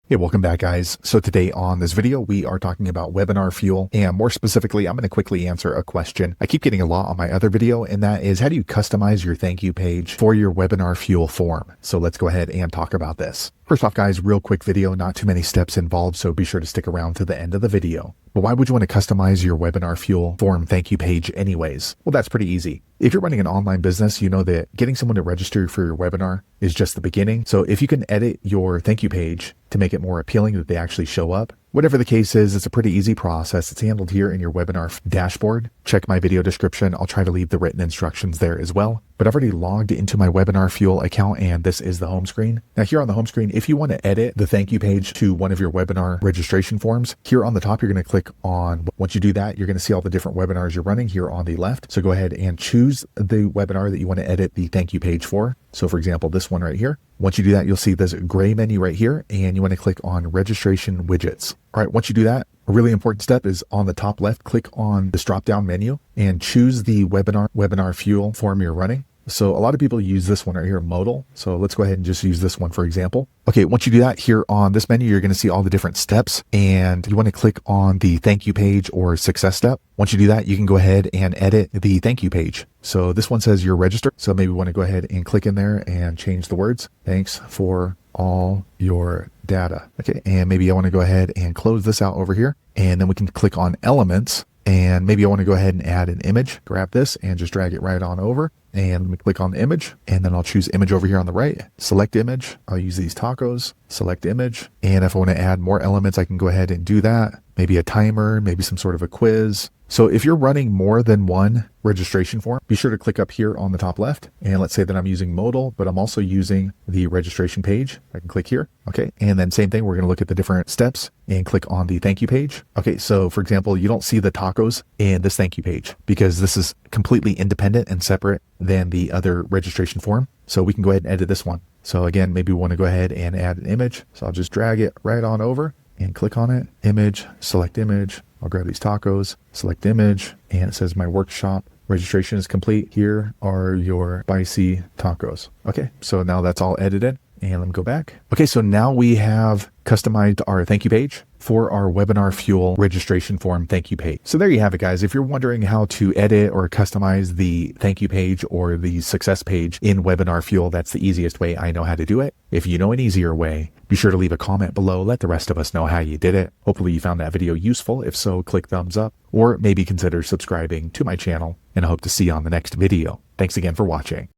Hey, welcome back, guys. So today on this video, we are talking about WebinarFuel, and more specifically, I'm going to quickly answer a question I keep getting a lot on my other video, and that is, how do you customize your thank you page for your WebinarFuel form? So let's go ahead and talk about this. First off, guys, real quick video, not too many steps involved, so be sure to stick around to the end of the video. But why would you want to customize your WebinarFuel form thank you page anyways? Well, that's pretty easy. If you're running an online business, you know that getting someone to register for your webinar is just the beginning. So if you can edit your thank you page to make it more appealing that they actually show up, whatever the case is, it's a pretty easy process. It's handled here in your webinar dashboard. Check my video description. I'll try to leave the written instructions there as well. But I've already logged into my WebinarFuel account, and this is the home screen. Now here on the home screen, if you want to edit the thank you page to one of your webinar registration forms, here on the top, you're going to click on, once you do that, you're going to see all the different webinars you're running here on the left. So go ahead and choose the webinar that you want to edit the thank you page for. So for example, this one right here. Once you do that, you'll see this gray menu right here, and you want to click on registration widgets. All right, once you do that, a really important step is on the top left, click on this drop-down menu and choose the WebinarFuel form you're running. So a lot of people use this one right here, modal. So let's go ahead and just use this one for example. Okay, once you do that, here on this menu, you're going to see all the different steps, and you want to click on the thank you page or success step. Once you do that, you can go ahead and edit the thank you page. So this one says you're registered. So maybe we want to go ahead and click in there and change the words. Thanks for all your data. Okay, and maybe I want to go ahead and close this out over here, and then we can click on elements. And maybe I want to go ahead and add an image, grab this and just drag it right on over. And let me click on the image, and then I'll choose image over here on the right, select image. I'll use these tacos, select image. And if I want to add more elements, I can go ahead and do that. Maybe a timer, maybe some sort of a quiz. So if you're running more than one registration form, be sure to click up here on the top left. And let's say that I'm using modal, but I'm also using the registration page. I can click here. Okay. And then same thing, we're going to look at the different steps and click on the thank you page. Okay. So for example, you don't see the tacos in this thank you page because this is completely independent and separate than the other registration form. So we can go ahead and edit this one. So again, maybe we want to go ahead and add an image. So I'll just drag it right on over and click on it, image, select image. I'll grab these tacos, select image, and it says my workshop registration is complete. Here are your spicy tacos. Okay, so now that's all edited. And let me go back. Okay, so now we have customized our thank you page for our WebinarFuel registration form thank you page. So there you have it, guys. If you're wondering how to edit or customize the thank you page or the success page in WebinarFuel, that's the easiest way I know how to do it. If you know an easier way, be sure to leave a comment below. Let the rest of us know how you did it. Hopefully you found that video useful. If so, click thumbs up or maybe consider subscribing to my channel, and I hope to see you on the next video. Thanks again for watching.